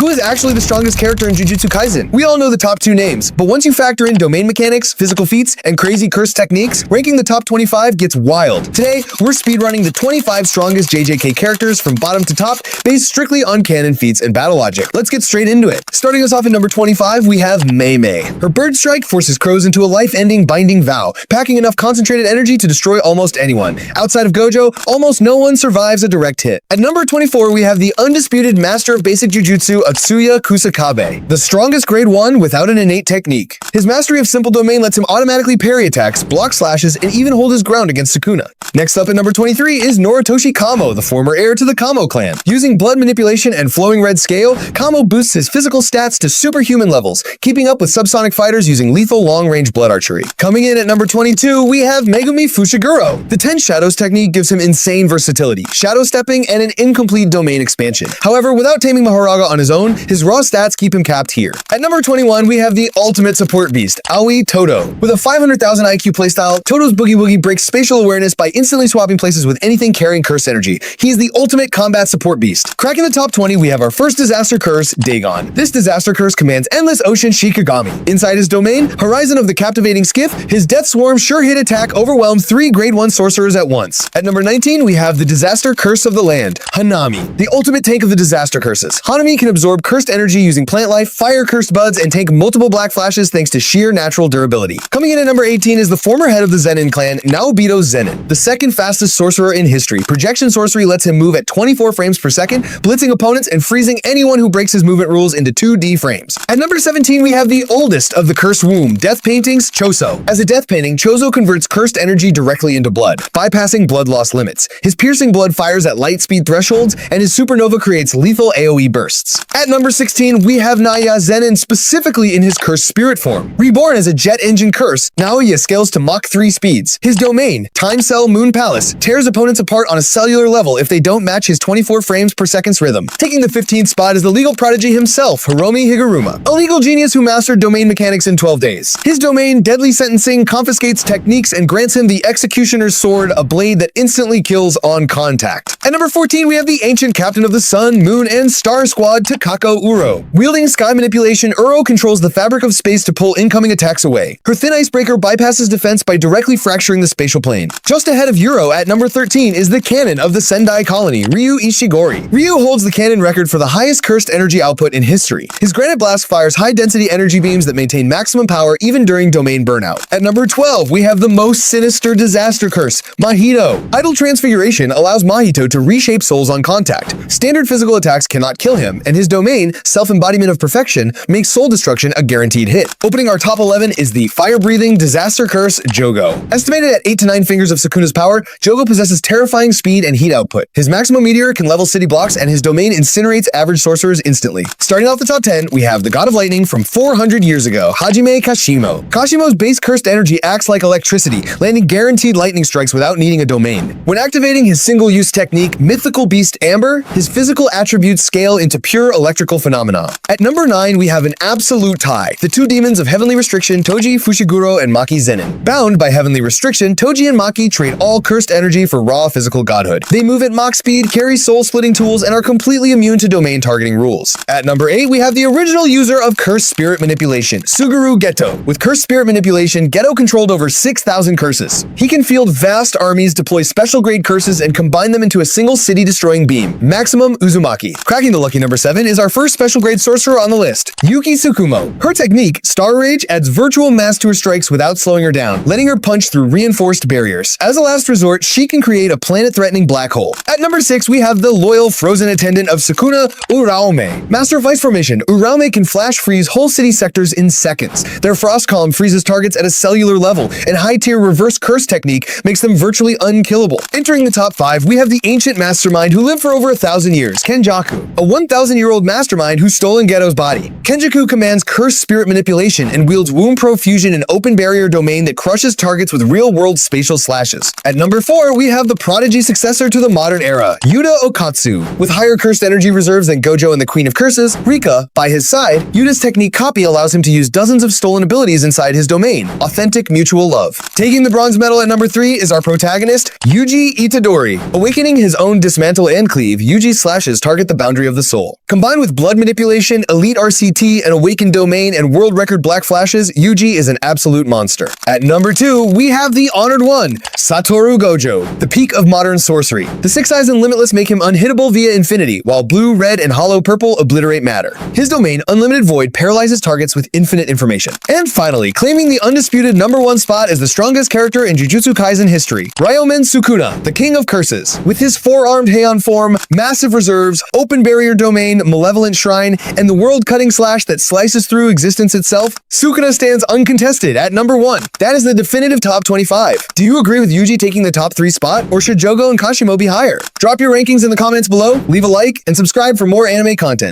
Who is actually the strongest character in Jujutsu Kaisen? We all know the top 2 names, but once you factor in domain mechanics, physical feats, and crazy curse techniques, ranking the top 25 gets wild. Today, we're speedrunning the 25 strongest JJK characters from bottom to top, based strictly on canon feats and battle logic. Let's get straight into it. Starting us off at number 25, we have Mei Mei. Her bird strike forces crows into a life-ending binding vow, packing enough concentrated energy to destroy almost anyone. Outside of Gojo, almost no one survives a direct hit. At number 24, we have the undisputed master of basic Jujutsu, Atsuya Kusakabe, the strongest grade 1 without an innate technique. His mastery of simple domain lets him automatically parry attacks, block slashes, and even hold his ground against Sukuna. Next up at number 23 is Noritoshi Kamo, the former heir to the Kamo clan. Using blood manipulation and flowing red scale, Kamo boosts his physical stats to superhuman levels, keeping up with subsonic fighters using lethal long-range blood archery. Coming in at number 22, we have Megumi Fushiguro. The 10 Shadows technique gives him insane versatility, shadow stepping, and an incomplete domain expansion. However, without taming Mahoraga on his own, his raw stats keep him capped here. At number 21, we have the ultimate support beast, Aoi Todo. With a 500,000 IQ playstyle, Todo's Boogie Woogie breaks spatial awareness by instantly swapping places with anything carrying curse energy. He is the ultimate combat support beast. Cracking the top 20, we have our first disaster curse, Dagon. This disaster curse commands endless ocean Shikigami. Inside his domain, Horizon of the Captivating Skiff, his Death Swarm sure hit attack overwhelmed 3 grade 1 sorcerers at once. At number 19, we have the disaster curse of the land, Hanami, the ultimate tank of the disaster curses. Hanami can absorb cursed energy using plant life, fire cursed buds, and tank multiple black flashes thanks to sheer natural durability. Coming in at number 18 is the former head of the Zenin clan, Naobito Zenin, the second fastest sorcerer in history. Projection sorcery lets him move at 24 frames per second, blitzing opponents and freezing anyone who breaks his movement rules into 2D frames. At number 17, we have the oldest of the cursed womb, death paintings, Choso. As a death painting, Choso converts cursed energy directly into blood, bypassing blood loss limits. His piercing blood fires at light speed thresholds, and his supernova creates lethal AoE bursts. At number 16, we have Naoya Zenin, specifically in his cursed spirit form. Reborn as a jet engine curse, Naoya scales to Mach 3 speeds. His domain, Time Cell Moon Palace, tears opponents apart on a cellular level if they don't match his 24 frames per second's rhythm. Taking the 15th spot is the legal prodigy himself, Hiromi Higuruma, a legal genius who mastered domain mechanics in 12 days. His domain, Deadly Sentencing, confiscates techniques and grants him the Executioner's Sword, a blade that instantly kills on contact. At number 14, we have the ancient captain of the Sun, Moon, and Star Squad, Takako Uro. Wielding sky manipulation, Uro controls the fabric of space to pull incoming attacks away. Her thin icebreaker bypasses defense by directly fracturing the spatial plane. Just ahead of Uro at number 13 is the cannon of the Sendai colony, Ryu Ishigori. Ryu holds the cannon record for the highest cursed energy output in history. His Granite Blast fires high-density energy beams that maintain maximum power even during domain burnout. At number 12, we have the most sinister disaster curse, Mahito. Idle Transfiguration allows Mahito to reshape souls on contact. Standard physical attacks cannot kill him, and his domain, Self-Embodiment of Perfection, makes soul destruction a guaranteed hit. Opening our top 11 is the fire-breathing disaster curse, Jogo. Estimated at 8 to 9 fingers of Sukuna's power, Jogo possesses terrifying speed and heat output. His maximum meteor can level city blocks, and his domain incinerates average sorcerers instantly. Starting off the top 10, we have the God of Lightning from 400 years ago, Hajime Kashimo. Kashimo's base cursed energy acts like electricity, landing guaranteed lightning strikes without needing a domain. When activating his single-use technique, Mythical Beast Amber, his physical attributes scale into pure electrical phenomena. At number 9, we have an absolute tie, the two demons of Heavenly Restriction, Toji Fushiguro and Maki Zenin. Bound by Heavenly Restriction, Toji and Maki trade all cursed energy for raw physical godhood. They move at Mach speed, carry soul-splitting tools, and are completely immune to domain targeting rules. At number 8, we have the original user of cursed spirit manipulation, Suguru Geto. With cursed spirit manipulation, Geto controlled over 6,000 curses. He can field vast armies, deploy special grade curses, and combine them into a single city-destroying beam, Maximum Uzumaki. Cracking the lucky number 7 is our first special grade sorcerer on the list, Yuki Tsukumo. Her technique, Star Rage, adds virtual mass to her strikes without slowing her down, letting her punch through reinforced barriers. As a last resort, she can create a planet-threatening black hole. At number 6, we have the loyal frozen attendant of Sukuna, Uraume. Master of Ice Formation, Uraume can flash freeze whole city sectors in seconds. Their frost column freezes targets at a cellular level, and high-tier reverse curse technique makes them virtually unkillable. Entering the top 5, we have the ancient mastermind who lived for over 1,000 years, Kenjaku, a 1,000-year-old mastermind who stole Geto's body. Kenjaku commands cursed spirit manipulation and wields womb profusion, an open barrier domain that crushes targets with real-world spatial slashes. At number 4, we have the prodigy successor to the modern era, Yuta Okatsu. With higher cursed energy reserves than Gojo and the Queen of Curses, Rika, by his side, Yuta's technique Copy allows him to use dozens of stolen abilities inside his domain, Authentic Mutual Love. Taking the bronze medal at number 3 is our protagonist, Yuji Itadori. Awakening his own Dismantle and Cleave, Yuji's slashes target the boundary of the soul. Combined Combined with blood manipulation, elite RCT, an awakened domain, and world record black flashes, Yuji is an absolute monster. At number 2, we have the Honored One, Satoru Gojo, the peak of modern sorcery. The Six Eyes and Limitless make him unhittable via infinity, while blue, red, and hollow purple obliterate matter. His domain, Unlimited Void, paralyzes targets with infinite information. And finally, claiming the undisputed number 1 spot as the strongest character in Jujutsu Kaisen history, Ryomen Sukuna, the king of curses. With his 4-armed Heian form, massive reserves, open barrier domain, malevolent shrine, and the world-cutting slash that slices through existence itself, Sukuna stands uncontested at number 1. That is the definitive top 25. Do you agree with Yuji taking the top 3 spot, or should Jogo and Kashimo be higher? Drop your rankings in the comments below, leave a like, and subscribe for more anime content.